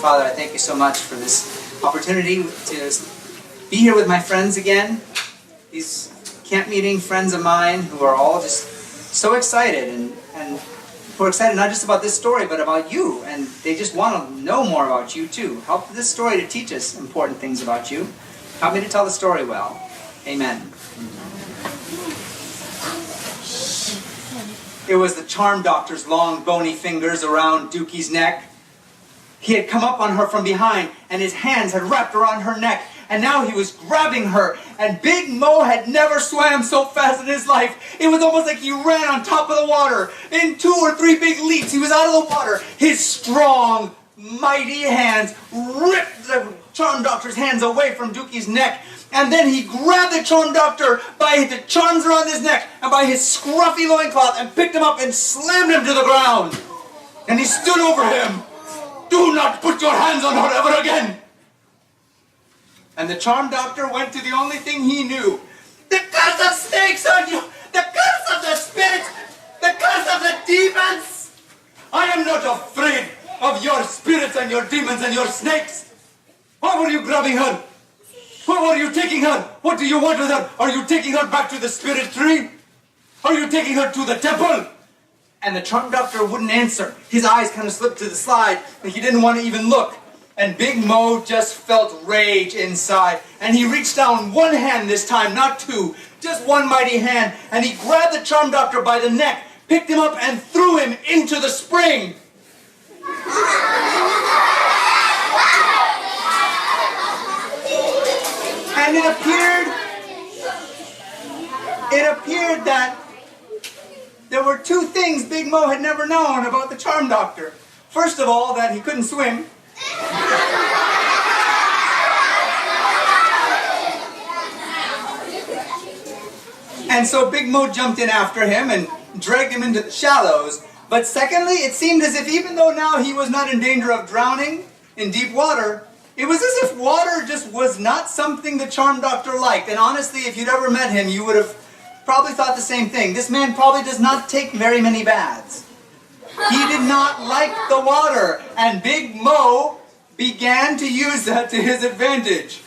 Father, I thank you so much for this opportunity to be here with my friends again. These camp meeting friends of mine who are all just so excited and who are excited not just about this story but about you, and they just want to know more about you too. Help this story to teach us important things about you. Help me to tell the story well. Amen. It was the charm doctor's long bony fingers around Dookie's neck. He had come up on her from behind, and his hands had wrapped around her neck, and now he was grabbing her, and Big Mo had never swam so fast in his life. It was almost like he ran on top of the water. In 2 or 3 big leaps, he was out of the water. His strong, mighty hands ripped the charm doctor's hands away from Dookie's neck, and then he grabbed the charm doctor by the charms around his neck and by his scruffy loincloth and picked him up and slammed him to the ground. And he stood over him. "Do not put your hands on her ever again." And the charm doctor went to the only thing he knew. "The curse of snakes on you! The curse of the spirits! The curse of the demons! I am not afraid of your spirits and your demons and your snakes. Why were you grabbing her? Why were you taking her? What do you want with her? Are you taking her back to the spirit tree? Are you taking her to the temple?" And the charm doctor wouldn't answer. His eyes kind of slipped to the side, and he didn't want to even look. And Big Mo just felt rage inside. And he reached down one hand this time, not two, just one mighty hand. And he grabbed the charm doctor by the neck, picked him up, and threw him into the spring. And it appeared that there were 2 things Big Mo had never known about the charm doctor. First of all, that he couldn't swim. And so Big Mo jumped in after him and dragged him into the shallows. But secondly, it seemed as if even though now he was not in danger of drowning in deep water, it was as if water just was not something the charm doctor liked. And honestly, if you'd ever met him, you would have probably thought the same thing. This man probably does not take very many baths. He did not like the water, and Big Mo began to use that to his advantage.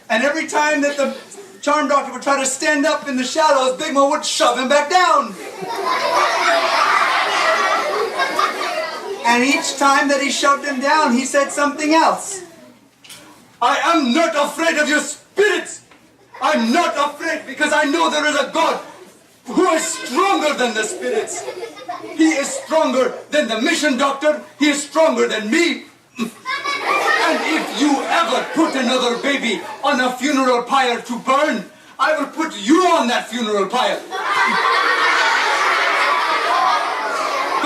And every time that the charm doctor would try to stand up in the shallows, Big Mo would shove him back down. And each time that he shoved him down, he said something else. "I am not afraid of your spirits. I'm not afraid because I know there is a God who is stronger than the spirits. He is stronger than the mission doctor. He is stronger than me. And if you ever put another baby on a funeral pyre to burn, I will put you on that funeral pyre.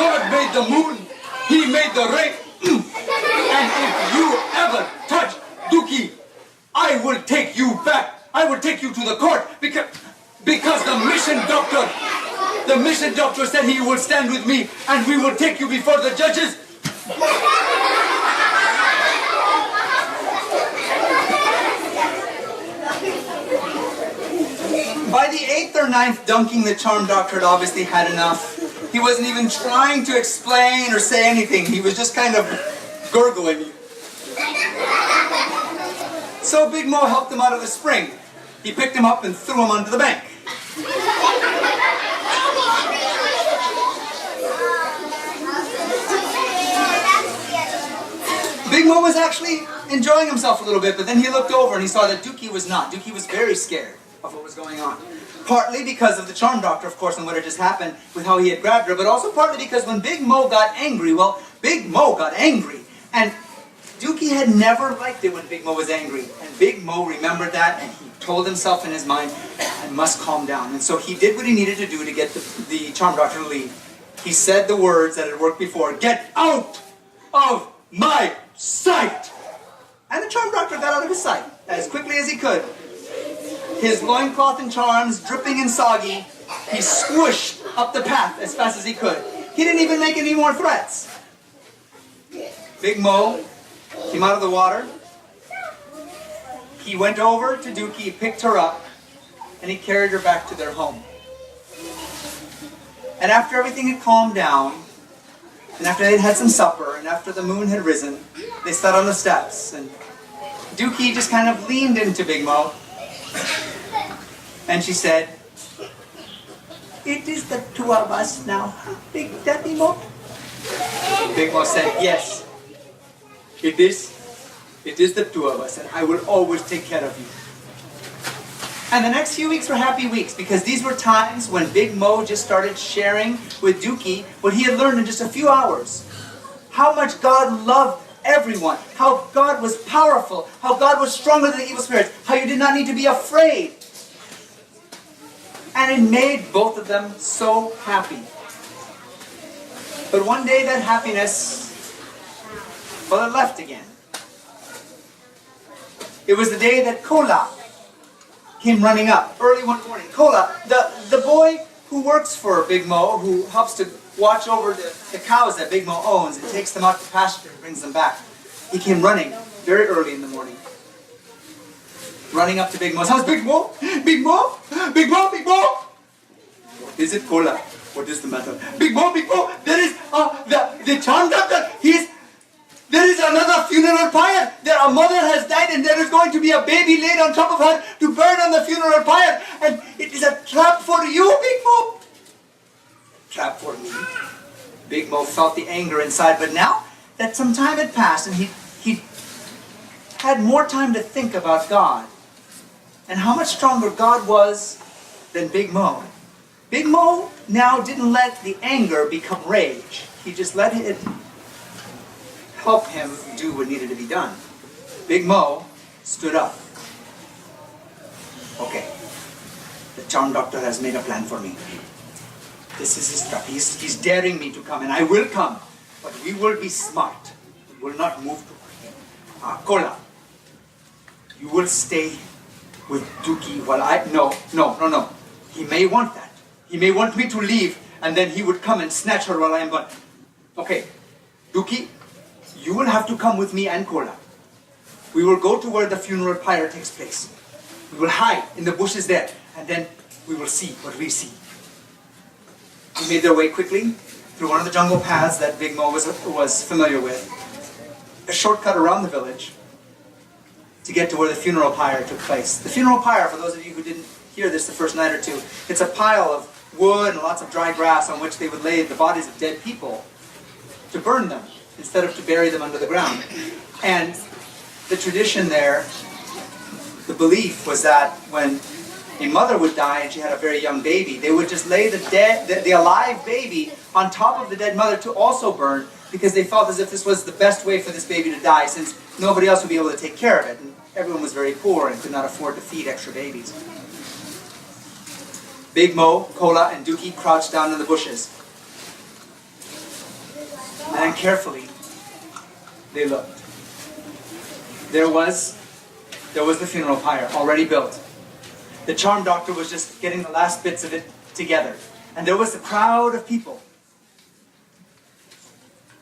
God made the moon. He made the rain. And if you ever touch Dookie, I will take you back. I will take you to the court because the mission doctor said he will stand with me and we will take you before the judges." By the 8th or 9th dunking, the charm doctor had obviously had enough. He wasn't even trying to explain or say anything. He was just kind of gurgling. So Big Mo helped him out of the spring. He picked him up and threw him onto the bank. Big Mo was actually enjoying himself a little bit, but then he looked over and he saw that Dookie was not. Dookie was very scared of what was going on. Partly because of the charm doctor, of course, and what had just happened with how he had grabbed her, but also partly because when Big Mo got angry, well, Big Mo got angry. And Dookie had never liked it when Big Mo was angry. And Big Mo remembered that, and he told himself in his mind, "I must calm down." And so he did what he needed to do to get the charm doctor to leave. He said the words that had worked before, "Get out of my sight!" And the charm doctor got out of his sight as quickly as he could. His loincloth and charms dripping and soggy, he squished up the path as fast as he could. He didn't even make any more threats. Big Mo came out of the water. He went over to Dookie, picked her up, and he carried her back to their home. And after everything had calmed down, And after they'd had some supper, and after the moon had risen, they sat on the steps, and Dookie just kind of leaned into Big Mo. And she said, "It is the two of us now, Big Daddy Mo?" Big Mo said, "Yes, it is. It is the two of us, and I will always take care of you." And the next few weeks were happy weeks, because these were times when Big Mo just started sharing with Dookie what he had learned in just a few hours. How much God loved everyone, how God was powerful, how God was stronger than the evil spirits, how you did not need to be afraid. And it made both of them so happy. But one day that happiness, well, it left again. It was the day that Kola came running up, early one morning. Kola, the boy who works for Big Mo, who helps to watch over the cows that Big Mo owns and takes them out to pasture and brings them back. He came running very early in the morning. Running up to Big Mo's house. "Big Mo! Big Mo! Big Mo! Big Mo!" "What is it, Kola? What is the matter?" "Big Mo! Big Mo! There is the charm doctor. There is another funeral pyre. A mother has died, and there is going to be a baby laid on top of her to burn on the funeral pyre. And it is a trap for you, Big Mo." "Trap for me?" Big Mo felt the anger inside, but now that some time had passed and he had more time to think about God and how much stronger God was than Big Mo. Big Mo now didn't let the anger become rage. He just let it help him do what needed to be done. Big Mo stood up. "Okay, the charm doctor has made a plan for me. This is his trap. He's daring me to come, and I will come, but we will be smart. We will not move too quickly. Kola, you will stay with Dookie while I... No. He may want that. He may want me to leave, and then he would come and snatch her while I am gone. Okay, Dookie, you will have to come with me and Kola. We will go to where the funeral pyre takes place. We will hide in the bushes there, and then we will see what we see." They made their way quickly through one of the jungle paths that Big Mo was familiar with, a shortcut around the village to get to where the funeral pyre took place. The funeral pyre, for those of you who didn't hear this the first night or two, it's a pile of wood and lots of dry grass on which they would lay the bodies of dead people to burn them instead of to bury them under the ground. And the tradition there, the belief was that when a mother would die and she had a very young baby, they would just lay the alive baby on top of the dead mother to also burn, because they felt as if this was the best way for this baby to die, since nobody else would be able to take care of it, and everyone was very poor and could not afford to feed extra babies. Big Mo, Kola, and Dookie crouched down in the bushes. And carefully, they looked. There was the funeral pyre already built. The charm doctor was just getting the last bits of it together. And there was a crowd of people.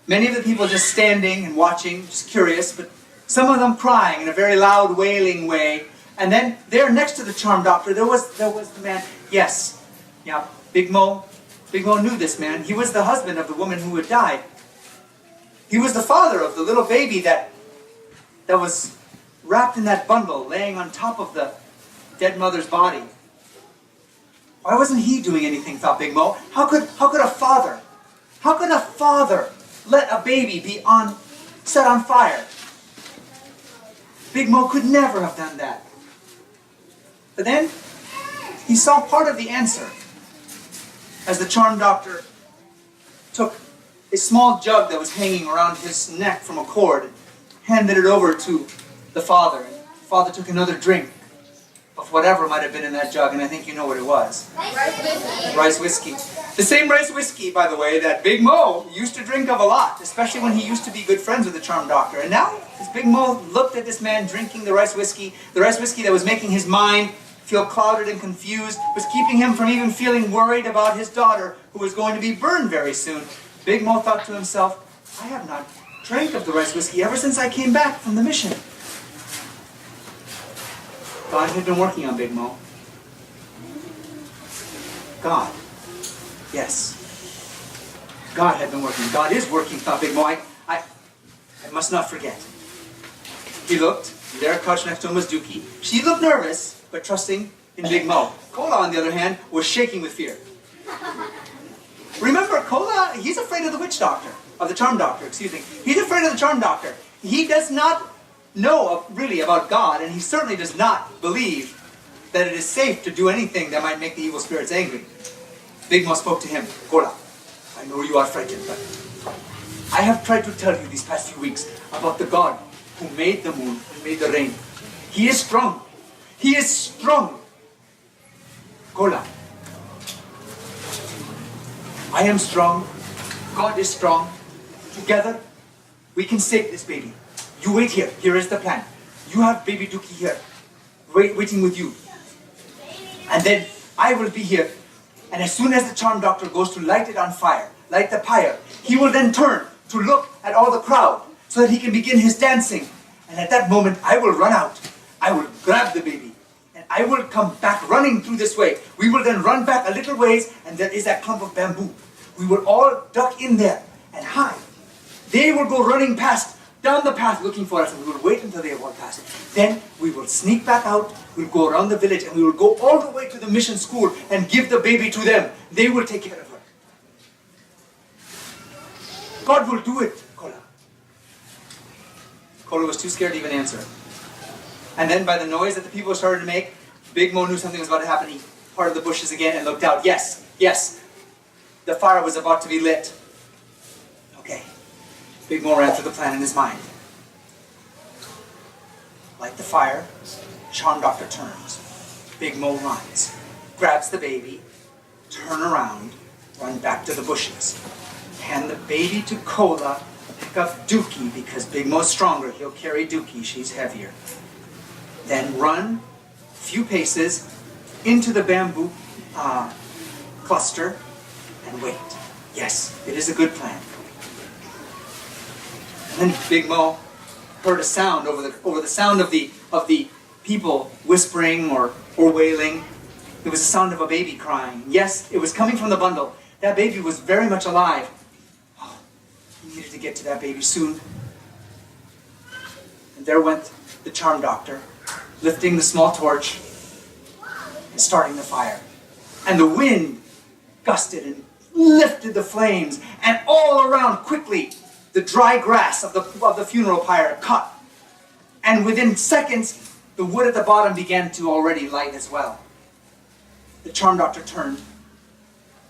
Many of the people just standing and watching, just curious, but some of them crying in a very loud, wailing way. And then there next to the charm doctor, there was the man. Yes, yeah, Big Mo knew this man. He was the husband of the woman who had died. He was the father of the little baby that was wrapped in that bundle, laying on top of the dead mother's body. Why wasn't he doing anything, thought Big Mo? How could a father let a baby be set on fire? Big Mo could never have done that. But then he saw part of the answer as the charm doctor took a small jug that was hanging around his neck from a cord and handed it over to the father. And the father took another drink of whatever might have been in that jug, and I think you know what it was. Rice whiskey. The same rice whiskey, by the way, that Big Mo used to drink of a lot, especially when he used to be good friends with the charm doctor. And now, as Big Mo looked at this man drinking the rice whiskey that was making his mind feel clouded and confused, was keeping him from even feeling worried about his daughter, who was going to be burned very soon, Big Mo thought to himself, I have not drank of the rice whiskey ever since I came back from the mission. God had been working on Big Mo. God. Yes. God had been working. God is working, thought Big Mo. I must not forget. He looked. There, crouched next to him was Dookie. She looked nervous, but trusting in Big Mo. Kola, on the other hand, was shaking with fear. Remember, Kola, he's afraid of the witch doctor. Of the charm doctor, excuse me. He's afraid of the charm doctor. He does not know really about God, and he certainly does not believe that it is safe to do anything that might make the evil spirits angry. Big Mo spoke to him. Kola, I know you are frightened, but I have tried to tell you these past few weeks about the God who made the moon and made the rain. He is strong. He is strong. Kola, I am strong. God is strong. Together, we can save this baby. You wait here. Here is the plan. You have baby Dookie here, waiting with you. And then I will be here. And as soon as the charm doctor goes to light it on fire, light the pyre, he will then turn to look at all the crowd so that he can begin his dancing. And at that moment, I will run out. I will grab the baby. And I will come back running through this way. We will then run back a little ways, and there is that clump of bamboo. We will all duck in there and hide. They will go running past, down the path looking for us, and we will wait until they have walked past. Then we will sneak back out, we'll go around the village, and we will go all the way to the mission school and give the baby to them. They will take care of her. God will do it, Kola. Kola was too scared to even answer. And then by the noise that the people started to make, Big Mo knew something was about to happen. He parted the bushes again and looked out. Yes, the fire was about to be lit. Okay. Big Mo ran through the plan in his mind. Light the fire. Charm doctor turns. Big Mo runs. Grabs the baby. Turn around. Run back to the bushes. Hand the baby to Kola. Pick up Dookie because Big Mo's stronger. He'll carry Dookie. She's heavier. Then run a few paces into the bamboo cluster and wait. Yes, it is a good plan. And then Big Mo heard a sound over the sound of the people whispering or wailing. It was the sound of a baby crying. Yes, it was coming from the bundle. That baby was very much alive. Oh, he needed to get to that baby soon. And there went the charm doctor, lifting the small torch and starting the fire. And the wind gusted and lifted the flames, and all around quickly the dry grass of the funeral pyre caught. And within seconds, the wood at the bottom began to already light as well. The charm doctor turned.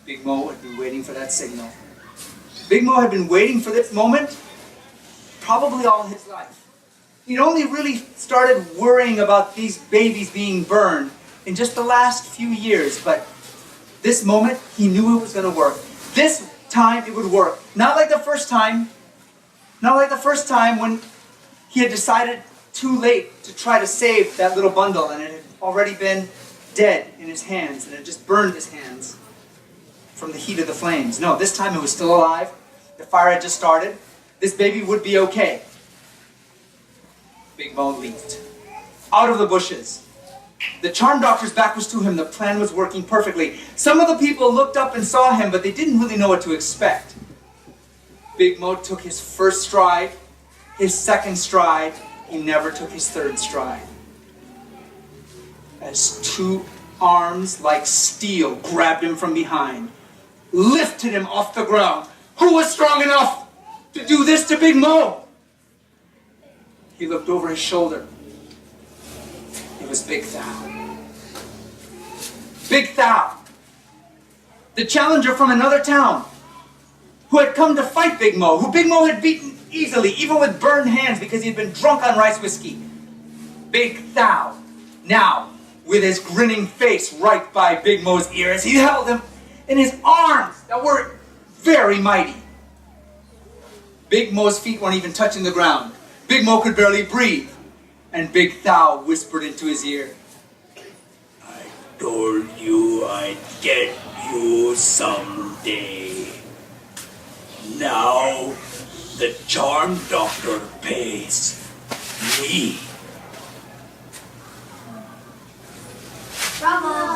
Big Mo had been waiting for that signal. Big Mo had been waiting for this moment probably all his life. He'd only really started worrying about these babies being burned in just the last few years, but this moment, he knew it was going to work. This time, it would work. Not like the first time. Not like the first time when he had decided too late to try to save that little bundle, and it had already been dead in his hands, and it just burned his hands from the heat of the flames. No, this time it was still alive. The fire had just started. This baby would be okay. Big Mo leaped out of the bushes. The charm doctor's back was to him. The plan was working perfectly. Some of the people looked up and saw him, but they didn't really know what to expect. Big Mo took his first stride, his second stride. He never took his third stride. As two arms like steel grabbed him from behind, lifted him off the ground. Who was strong enough to do this to Big Mo? He looked over his shoulder. It was Big Thou. Big Thou, the challenger from another town, who had come to fight Big Mo, who Big Mo had beaten easily, even with burned hands because he had been drunk on rice whiskey. Big Thou, now, with his grinning face right by Big Mo's ears, he held him in his arms that were very mighty. Big Mo's feet weren't even touching the ground. Big Mo could barely breathe. And Big Thou whispered into his ear, "I told you I'd get you someday. Now the charm doctor pays me." Bravo!